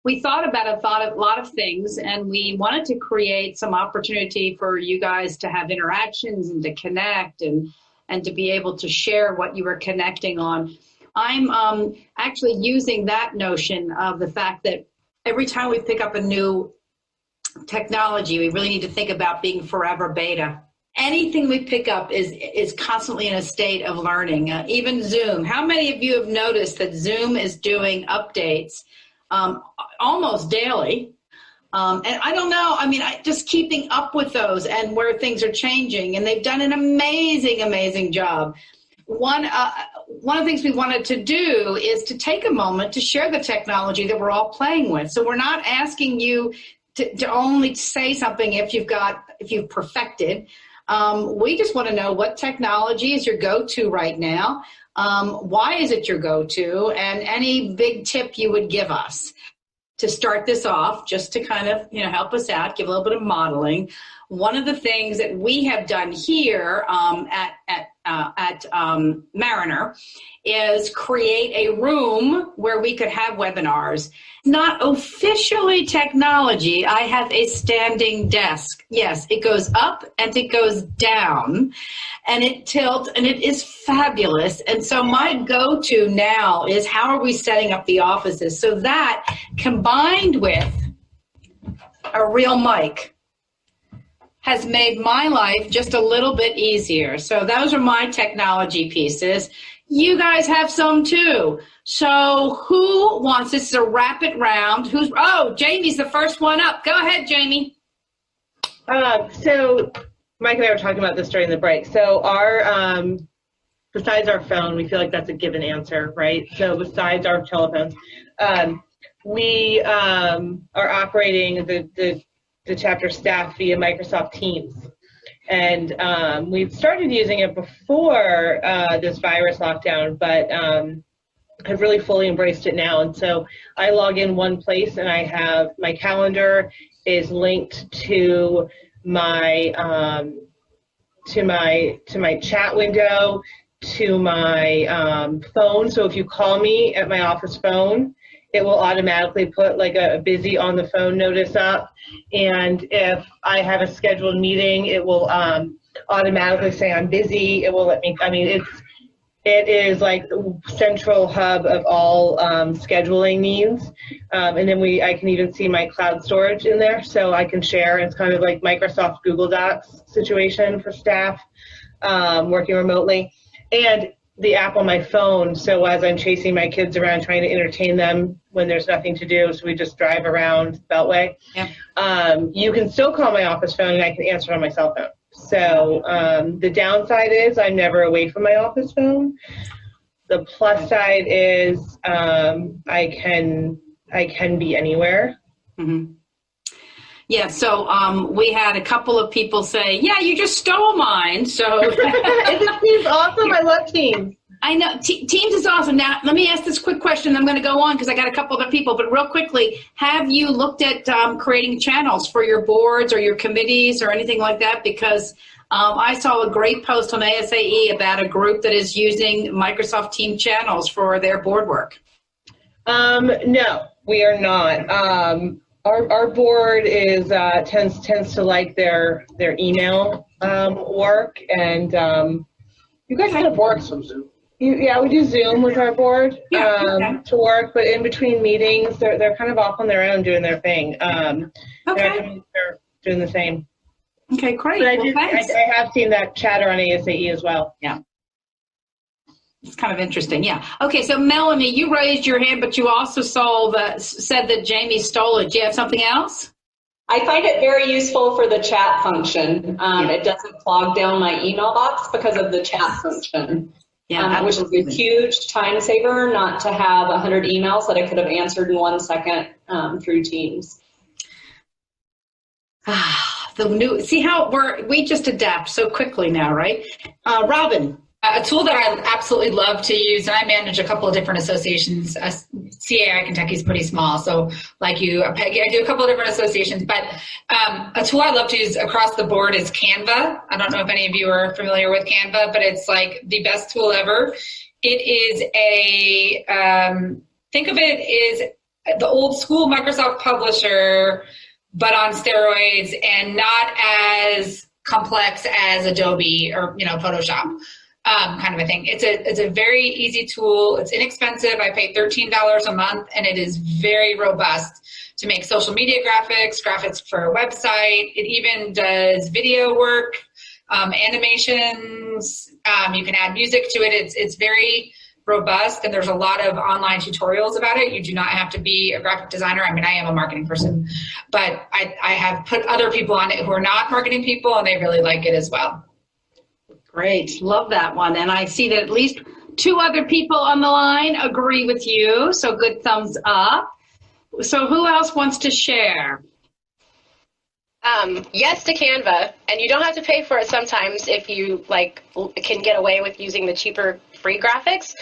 we thought about a lot of things, and we wanted to create some opportunity for you guys to have interactions and to connect and to be able to share what you were connecting on. I'm actually using that notion of the fact that every time we pick up a new technology, we really need to think about being forever beta. Anything we pick up is constantly in a state of learning. Even Zoom. How many of you have noticed that Zoom is doing updates almost daily? And I don't know, I mean, just keeping up with those and where things are changing. And they've done an amazing job. One of the things we wanted to do is to take a moment to share the technology that we're all playing with. So we're not asking you to only say something if you've perfected. We just want to know what technology is your go-to right now. Why is it your go-to? And any big tip you would give us to start this off, just to kind of, help us out, give a little bit of modeling. One of the things that we have done here at Mariner is create a room where we could have webinars. Not officially technology. I have a standing desk. Yes, it goes up and it goes down and it tilts and it is fabulous. And so my go-to now is how are we setting up the offices? So that combined with a real mic has made my life just a little bit easier. So those are my technology pieces. You guys have some too. So who wants, this is a rapid round. Jamie's the first one up. Go ahead, Jamie. So Mike and I were talking about this during the break. So our, besides our phone, we feel like that's a given answer, right? So besides our telephones, we are operating the chapter staff via Microsoft Teams. And we've started using it before this virus lockdown, but have really fully embraced it now. And so I log in one place and I have my calendar is linked to my chat window, to my phone. So if you call me at my office phone, it will automatically put like a busy on the phone notice up. And if I have a scheduled meeting, it will automatically say I'm busy. It will let me, it is like the central hub of all scheduling needs. And then I can even see my cloud storage in there, so I can share. It's kind of like Microsoft Google Docs situation for staff working remotely. And the app on my phone, so as I'm chasing my kids around trying to entertain them when there's nothing to do, so we just drive around Beltway. Yeah. You can still call my office phone and I can answer on my cell phone. So the downside is I'm never away from my office phone. The plus side is I can be anywhere. Mm-hmm. Yeah, so we had a couple of people say, yeah, you just stole mine. So Isn't Teams awesome? I love Teams. I know. Teams is awesome. Now, let me ask this quick question. I'm going to go on because I got a couple other people. But real quickly, have you looked at creating channels for your boards or your committees or anything like that? Because I saw a great post on ASAE about a group that is using Microsoft Team channels for their board work. No, we are not. Our board is tends to like their email work, and you guys kind of work some Zoom. Yeah, we do Zoom with our board to work, but in between meetings, they're kind of off on their own doing their thing. They're doing the same. Okay, great. But I have seen that chatter on ASAE as well. Yeah. It's kind of interesting, yeah. Okay, so Melanie, you raised your hand, but you also said that Jamie stole it. Do you have something else? I find it very useful for the chat function. It doesn't clog down my email box because of the chat function, which is a huge time saver, not to have 100 emails that I could have answered in 1 second through Teams. See how we just adapt so quickly now, right? Robin. A tool that I absolutely love to use, and I manage a couple of different associations. CAI Kentucky is pretty small, so like you, Peggy, I do a couple of different associations, but a tool I love to use across the board is Canva. I don't know if any of you are familiar with Canva, but it's like the best tool ever. It is think of it as the old school Microsoft Publisher, but on steroids and not as complex as Adobe or, Photoshop, kind of a thing. It's a very easy tool. It's inexpensive. I pay $13 a month, and it is very robust to make social media graphics for a website. It even does video work, animations. You can add music to it. It's very robust, and there's a lot of online tutorials about it. You do not have to be a graphic designer. I mean, I am a marketing person, but I have put other people on it who are not marketing people, and they really like it as well. Great. Love that one. And I see that at least 2 other people on the line agree with you. So good thumbs up. So who else wants to share? Yes to Canva, and you don't have to pay for it sometimes if you can get away with using the cheaper free graphics,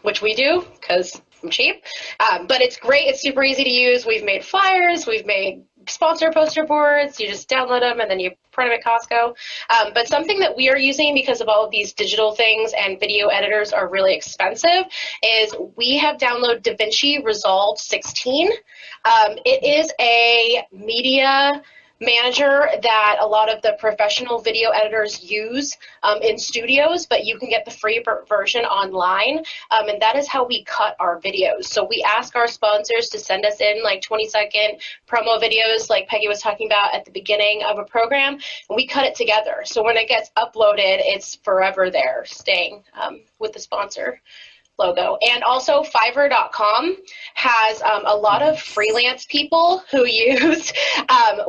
which we do because I'm cheap. But it's great. It's super easy to use. We've made flyers. We've made sponsor poster boards. You just download them and then you print them at Costco. But something that we are using because of all of these digital things and video editors are really expensive is we have downloaded DaVinci Resolve 16. It is a media manager that a lot of the professional video editors use in studios, but you can get the free version online, and that is how we cut our videos. So we ask our sponsors to send us in 20-second promo videos like Peggy was talking about at the beginning of a program, and we cut it together. So when it gets uploaded, it's forever there, staying with the sponsor logo. And also Fiverr.com has a lot of freelance people who use,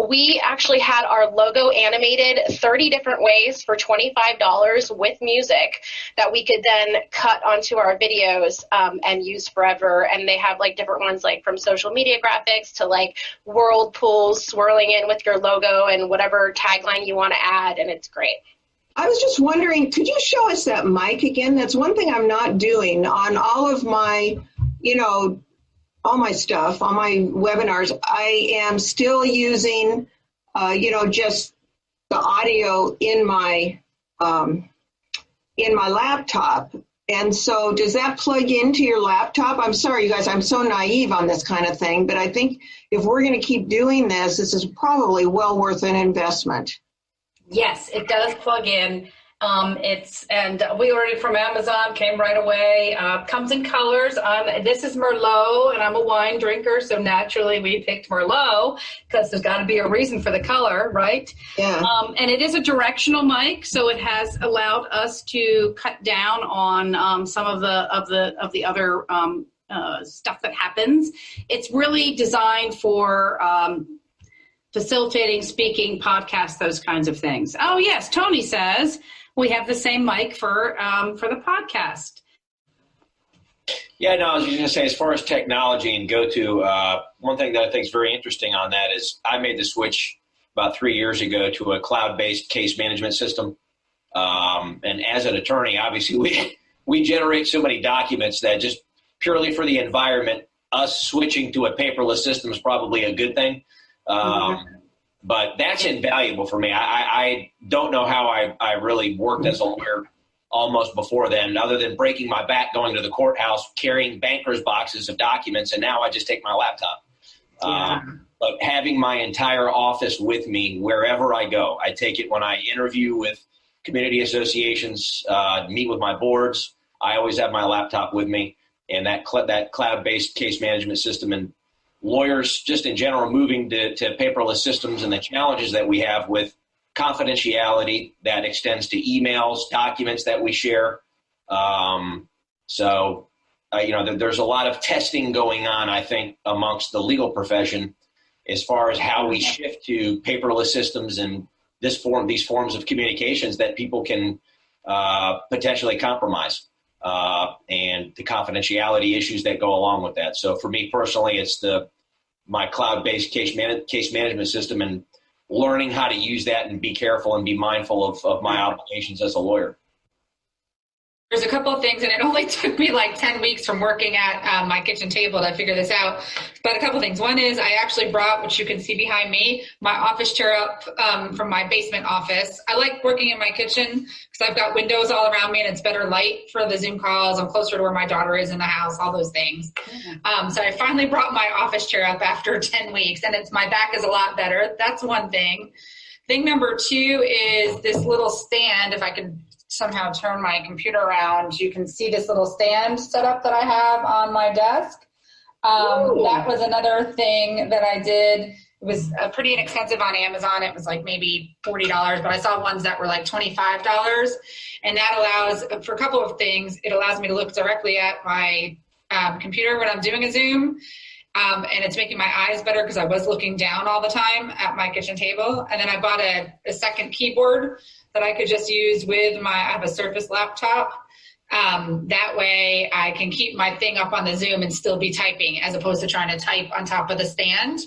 we actually had our logo animated 30 different ways for $25 with music that we could then cut onto our videos and use forever. And they have different ones from social media graphics to whirlpools swirling in with your logo and whatever tagline you want to add, and it's great. I was just wondering, could you show us that mic again? That's one thing I'm not doing on all of my, all my stuff, on my webinars. I am still using, just the audio in my laptop. And so does that plug into your laptop? I'm sorry, you guys, I'm so naive on this kind of thing, but I think if we're going to keep doing this, this is probably well worth an investment. Yes, it does plug in. And we ordered it from Amazon, came right away. Comes in colors. This is Merlot, and I'm a wine drinker, so naturally we picked Merlot because there's got to be a reason for the color, right? Yeah. And it is a directional mic, so it has allowed us to cut down on some of the other stuff that happens. It's really designed for facilitating, speaking, podcasts, those kinds of things. Oh, yes, Tony says we have the same mic for the podcast. Yeah, no, I was just going to say, as far as technology and go-to, one thing that I think is very interesting on that is I made the switch about 3 years ago to a cloud-based case management system. And as an attorney, obviously, we generate so many documents that just purely for the environment, us switching to a paperless system is probably a good thing. But that's invaluable for me. I don't know how I really worked as a lawyer almost before then, other than breaking my back going to the courthouse, carrying banker's boxes of documents, and now I just take my laptop. Yeah. But having my entire office with me wherever I go, I take it when I interview with community associations, meet with my boards, I always have my laptop with me, and that cloud-based case management system, and lawyers just in general moving to paperless systems and the challenges that we have with confidentiality that extends to emails, documents that we share. There's a lot of testing going on, I think, amongst the legal profession as far as how we shift to paperless systems and these forms of communications that people can potentially compromise. And the confidentiality issues that go along with that. So for me personally, it's my cloud-based case management system and learning how to use that and be careful and be mindful of my obligations as a lawyer. There's a couple of things, and it only took me like 10 weeks from working at my kitchen table to figure this out. But a couple of things. One is I actually brought, which you can see behind me, my office chair up from my basement office. I like working in my kitchen because I've got windows all around me and it's better light for the Zoom calls. I'm closer to where my daughter is in the house, all those things. So I finally brought my office chair up after 10 weeks, and my back is a lot better. That's one thing. Thing number two is this little stand. If I could somehow turn my computer around, you can see this little stand set up that I have on my desk. That was another thing that I did. It was pretty inexpensive on Amazon. It was like maybe $40, but I saw ones that were like $25. And that allows, for a couple of things, it allows me to look directly at my computer when I'm doing a Zoom. And it's making my eyes better because I was looking down all the time at my kitchen table. And then I bought a second keyboard that I could just use with I have a Surface laptop. That way I can keep my thing up on the Zoom and still be typing as opposed to trying to type on top of the stand.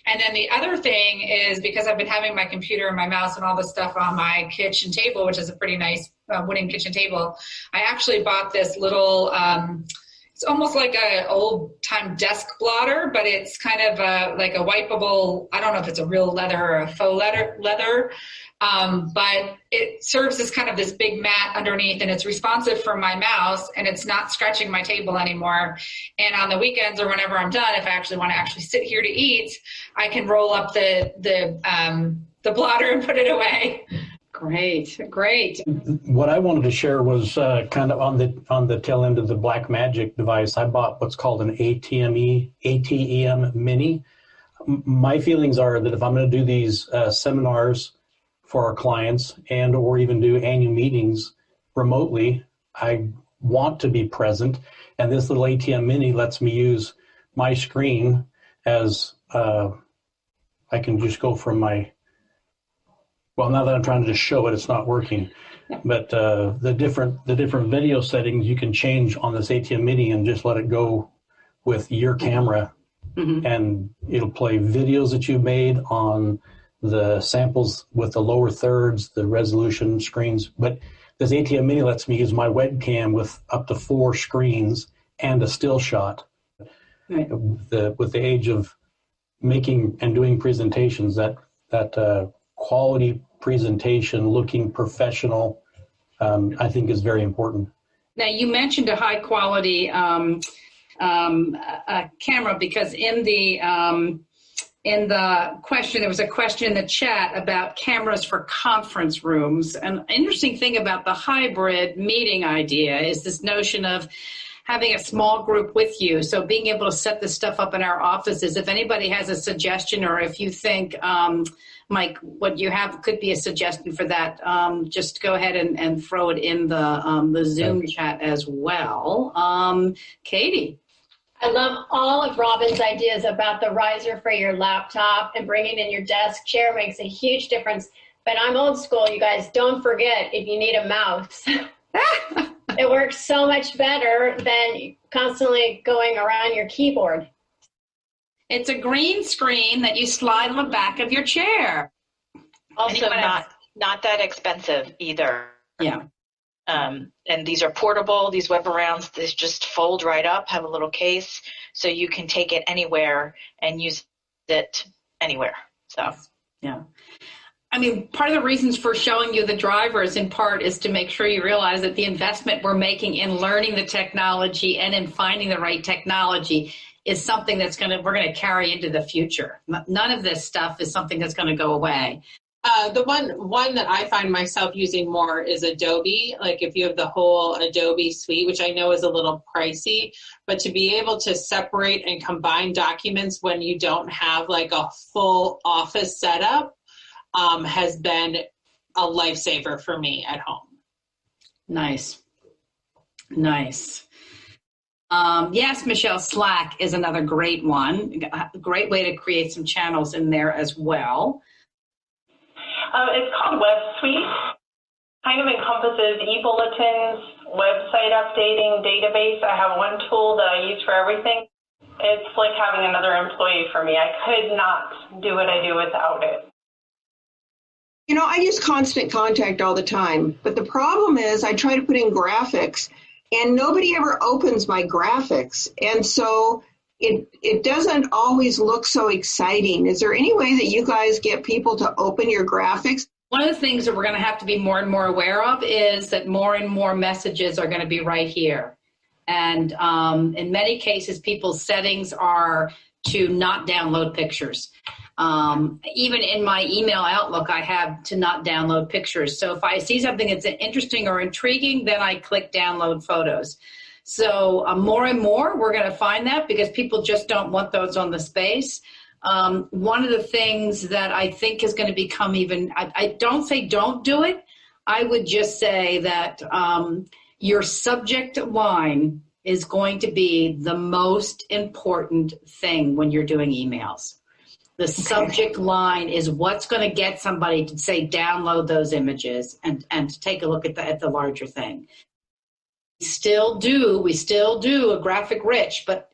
And then the other thing is, because I've been having my computer and my mouse and all this stuff on my kitchen table, which is a pretty nice wooden kitchen table, I actually bought this little, it's almost like an old-time desk blotter, but it's kind of like a wipeable, I don't know if it's a real leather or a faux leather, but it serves as kind of this big mat underneath, and it's responsive for my mouse, and it's not scratching my table anymore. And on the weekends or whenever I'm done, if I actually want to actually sit here to eat, I can roll up the blotter and put it away. Great. What I wanted to share was kind of on the tail end of the Black Magic device. I bought what's called an ATEM Mini. My feelings are that if I'm going to do these seminars for our clients and or even do annual meetings remotely, I want to be present. And this little ATEM Mini lets me use my screen as I can just go from my. Well, now that I'm trying to just show it, it's not working. But the different video settings you can change on this ATEM Mini and just let it go with your camera, and it'll play videos that you've made on the samples with the lower thirds, the resolution screens. But this ATEM Mini lets me use my webcam with up to 4 screens and a still shot. Right. With the age of making and doing presentations, that quality presentation, looking professional, I think is very important. Now, you mentioned a high quality camera, because in the question, there was a question in the chat about cameras for conference rooms. An interesting thing about the hybrid meeting idea is this notion of having a small group with you. So being able to set this stuff up in our offices. If anybody has a suggestion, or if you think, Mike, what you have could be a suggestion for that, just go ahead and throw it in the Zoom chat as well. Katie. I love all of Robin's ideas about the riser for your laptop and bringing in your desk chair makes a huge difference. But I'm old school, you guys. Don't forget, if you need a mouse. It works so much better than constantly going around your keyboard. It's a green screen that you slide on the back of your chair. Also not that expensive either. Yeah. And these are portable, these WebArounds, they just fold right up, have a little case, so you can take it anywhere and use it anywhere. So yeah. I mean, part of the reasons for showing you the drivers in part is to make sure you realize that the investment we're making in learning the technology and in finding the right technology is something that's we're going to carry into the future. None of this stuff is something that's going to go away. The one that I find myself using more is Adobe. Like if you have the whole Adobe suite, which I know is a little pricey, but to be able to separate and combine documents when you don't have like a full office setup has been a lifesaver for me at home. Nice. Yes, Michelle, Slack is another great one. A great way to create some channels in there as well. It's called Web Suite. Kind of encompasses e-bulletins, website updating, database. I have one tool that I use for everything. It's like having another employee for me. I could not do what I do without it. You know, I use Constant Contact all the time, but the problem is I try to put in graphics and nobody ever opens my graphics. And so it doesn't always look so exciting. Is there any way that you guys get people to open your graphics? One of the things that we're going to have to be more and more aware of is that more and more messages are going to be right here. And in many cases, people's settings are to not download pictures. Even in my email Outlook, I have to not download pictures. So if I see something that's interesting or intriguing, then I click download photos. So more and more, we're going to find that because people just don't want those on the space. One of the things that I think is going to become even, I don't say don't do it. I would just say that your subject line is going to be the most important thing when you're doing emails. The subject line is what's going to get somebody to say download those images and to take a look at the larger thing. We still do a graphic rich, but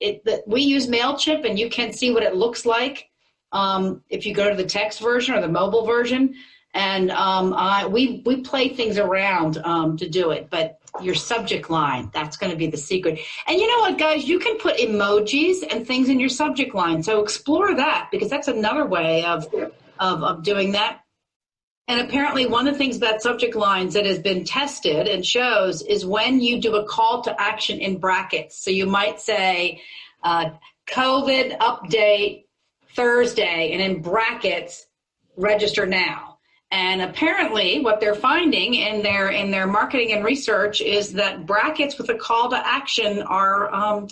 we use MailChimp and you can see what it looks like if you go to the text version or the mobile version. And we play things around to do it, but your subject line, that's going to be the secret. And you know what, guys, you can put emojis and things in your subject line. So explore that because that's another way of doing that. And apparently one of the things about subject lines that has been tested and shows is when you do a call to action in brackets. So you might say COVID update Thursday and in brackets, register now. And apparently what they're finding in their marketing and research is that brackets with a call to action are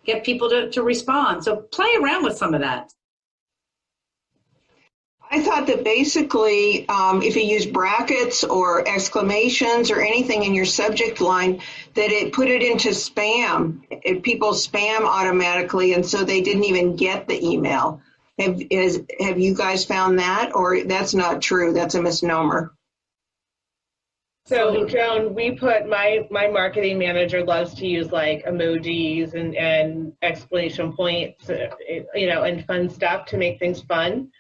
get people to respond. So play around with some of that. I thought that basically if you use brackets or exclamations or anything in your subject line, that it put it into spam. People spam automatically, and so they didn't even get the email. Have you guys found that, or that's not true? That's a misnomer. So, Joan, we put my marketing manager loves to use like emojis and exclamation points, and fun stuff to make things fun,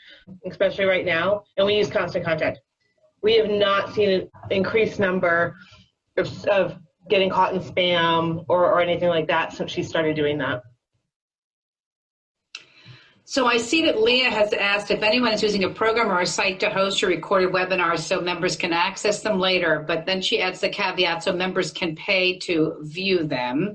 especially right now. And we use Constant Contact. We have not seen an increased number of getting caught in spam or anything like that since she started doing that. So I see that Leah has asked if anyone is using a program or a site to host or recorded webinars so members can access them later, but then she adds the caveat so members can pay to view them.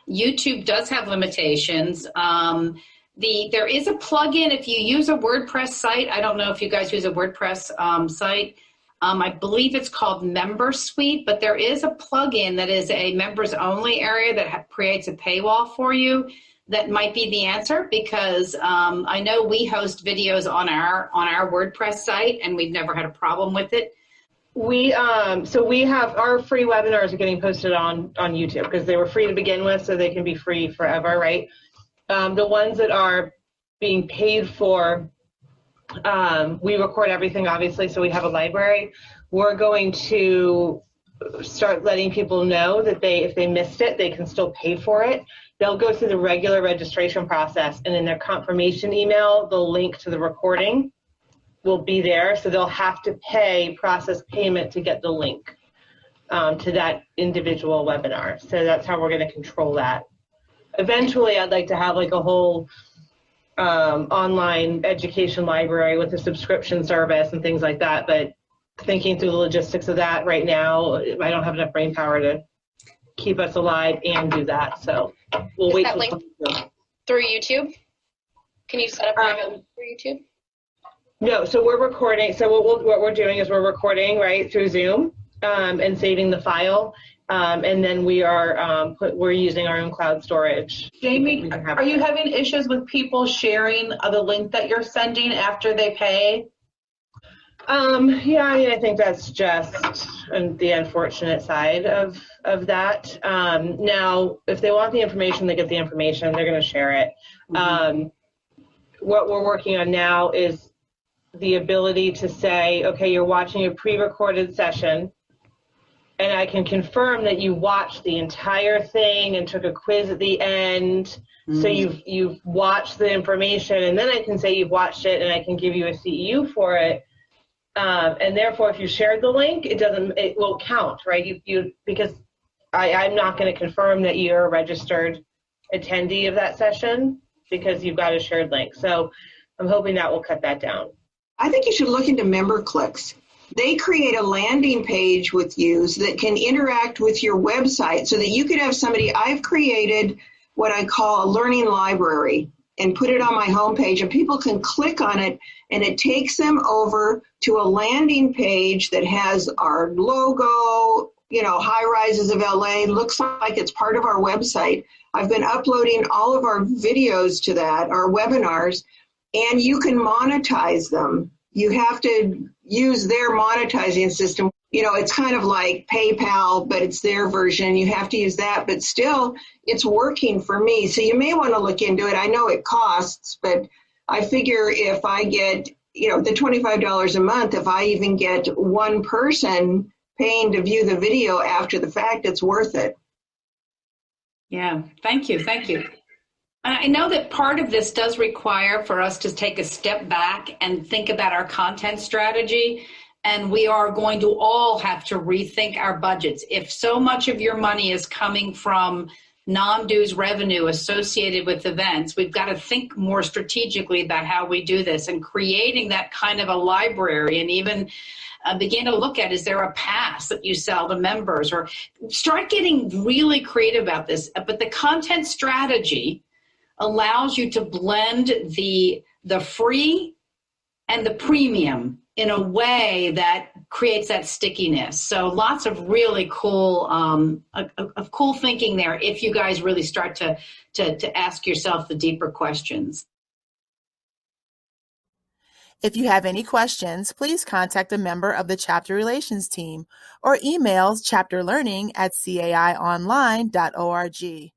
YouTube does have limitations. There is a plugin if you use a WordPress site. I don't know if you guys use a WordPress site. I believe it's called Member Suite, but there is a plugin that is a members only area that creates a paywall for you. That might be the answer because I know we host videos on our WordPress site and we've never had a problem with it. We have our free webinars are getting posted on YouTube because they were free to begin with, so they can be free forever, right? The ones that are being paid for, we record everything obviously, so we have a library. We're going to start letting people know that if they missed it, they can still pay for it. They'll go through the regular registration process, and in their confirmation email, the link to the recording will be there. So they'll have to process payment to get the link to that individual webinar. So that's how we're going to control that. Eventually, I'd like to have like a whole online education library with a subscription service and things like that. But thinking through the logistics of that right now, I don't have enough brain power to keep us alive and do that. So we'll wait. Is that link through YouTube? Can you set up private through YouTube? No, so we're recording. So what we're doing is we're recording right through Zoom and saving the file, and then we're using our own cloud storage. Jamie, are you having issues with people sharing the link that you're sending after they pay? Yeah, I mean, I think that's just the unfortunate side of that. Now, if they want the information, they get the information. They're going to share it. Mm-hmm. What we're working on now is the ability to say, okay, you're watching a pre-recorded session, and I can confirm that you watched the entire thing and took a quiz at the end. Mm-hmm. So you've watched the information, and then I can say you've watched it, and I can give you a CEU for it. And therefore, if you shared the link, it won't count, right? Because I'm not going to confirm that you're a registered attendee of that session because you've got a shared link. So I'm hoping that will cut that down. I think you should look into member clicks. They create a landing page with you so that can interact with your website so that you could have somebody. I've created what I call a learning library and put it on my homepage, and people can click on it, and it takes them over to a landing page that has our logo, high rises of LA, looks like it's part of our website. I've been uploading all of our videos to that, our webinars, and you can monetize them. You have to use their monetizing system. It's kind of like PayPal, but it's their version. You have to use that, but still, it's working for me. So you may want to look into it. I know it costs, but I figure if I get, the $25 a month, if I even get one person paying to view the video after the fact, it's worth it. Yeah, thank you. Thank you. I know that part of this does require for us to take a step back and think about our content strategy. And we are going to all have to rethink our budgets. If so much of your money is coming from non-dues revenue associated with events, we've got to think more strategically about how we do this, and creating that kind of a library, and even begin to look at, is there a pass that you sell to members, or start getting really creative about this. But the content strategy allows you to blend the free and the premium in a way that creates that stickiness. So lots of really cool, of cool thinking there if you guys really start to ask yourself the deeper questions. If you have any questions, please contact a member of the Chapter Relations team or email chapterlearning@caionline.org.